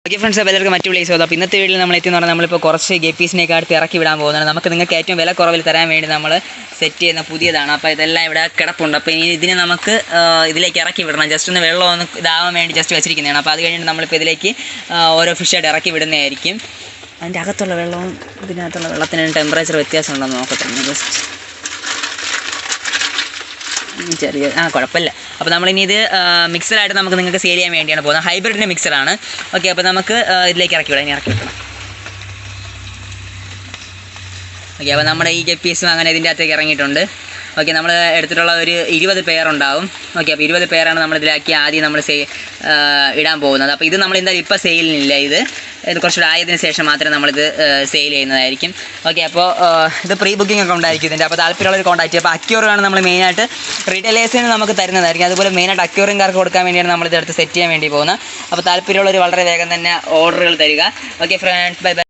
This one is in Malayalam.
ഓക്കെ ഫ്രണ്ട്സ്, അപ്പോൾ എല്ലാവർക്കും മറ്റു പ്ലേസ്. അപ്പോൾ ഇന്നത്തെ വീട്ടിൽ നമ്മൾ എത്തിയെന്ന് പറഞ്ഞാൽ നമ്മളിപ്പോൾ കുറച്ച് ഗപ്പീസിനെയൊക്കെ അടുത്ത് ഇറക്കി വിടാൻ പോകുന്നതാണ്. നമുക്ക് നിങ്ങൾക്ക് ഏറ്റവും വില കുറവിൽ തരാൻ വേണ്ടി നമ്മൾ സെറ്റ് ചെയ്യുന്ന പുതിയതാണ്. അപ്പോൾ ഇതെല്ലാം ഇവിടെ കിടപ്പുണ്ട്. അപ്പോൾ ഇനി ഇതിനെ നമുക്ക് ഇതിലേക്ക് ഇറക്കി വിടണം. ജസ്റ്റ് ഒന്ന് വെള്ളം ഒന്ന് ഇതാവാൻ വേണ്ടി ജസ്റ്റ് വെച്ചിരിക്കുന്നതാണ്. അപ്പോൾ അത് കഴിഞ്ഞിട്ട് നമ്മളിപ്പോൾ ഇതിലേക്ക് ഓരോ ഫിഷായിട്ട് ഇറക്കി വിടുന്നതായിരിക്കും. അതിൻ്റെ അകത്തുള്ള വെള്ളവും ഇതിനകത്തുള്ള വെള്ളത്തിന് ടെമ്പറേച്ചർ വ്യത്യാസം ഉണ്ടോ എന്ന് നോക്കട്ടെ. ജസ്റ്റ് ചെറിയ കുഴപ്പമില്ല. അപ്പോൾ നമ്മളിനി ഇത് മിക്സറായിട്ട് നമുക്ക് നിങ്ങൾക്ക് സെയിൽ ചെയ്യാൻ വേണ്ടിയാണ് പോകുന്നത്. ഹൈബ്രിഡിൻ്റെ മിക്സറാണ്. ഓക്കെ, അപ്പോൾ നമുക്ക് ഇതിലേക്ക് ഇറക്കി വിടാം. ഇനി ഇറക്കി വിടണം. ഓക്കെ, അപ്പോൾ നമ്മുടെ ഈ ഗപ്പീസും അങ്ങനെ ഇതിൻ്റെ അകത്തേക്ക് ഇറങ്ങിയിട്ടുണ്ട്. ഓക്കെ, നമ്മൾ എടുത്തിട്ടുള്ള ഒരു 20 പേരുണ്ടാവും. ഓക്കെ, അപ്പോൾ 20 പേരാണ് നമ്മളിതിലാക്കി ആദ്യം നമ്മൾ ഇടാൻ പോകുന്നത്. അപ്പോൾ ഇത് നമ്മൾ എന്തായാലും ഇപ്പോൾ സെയിലിനില്ല. ഇത് കുറച്ചുകൂടെ ആയതിനു ശേഷം മാത്രമേ നമ്മളിത് സെയിൽ ചെയ്യുന്നതായിരിക്കും. ഓക്കെ, അപ്പോൾ ഇത് പ്രീ ബുക്കിംഗ് ഒക്കെ ഉണ്ടായിരിക്കും ഇതിൻ്റെ. അപ്പോൾ താല്പര്യമുള്ളവർ കോൺടാക്ട് ചെയ്യുക. അപ്പോൾ അക്യൂറാണ് നമ്മൾ മെയിനായിട്ട് റീറ്റെയിലേഴ്സിന് നമുക്ക് തരുന്നതായിരിക്കും. അതുപോലെ മെയിനായിട്ട് അക്യൂറിംഗുകാർക്ക് കൊടുക്കാൻ വേണ്ടിയാണ് നമ്മളിത് എടുത്ത് സെറ്റ് ചെയ്യാൻ വേണ്ടി പോകുന്നത്. അപ്പോൾ താല്പര്യമുള്ളവർ വളരെ വേഗം തന്നെ ഓർഡറുകൾ തരിക. Okay friends, bye bye.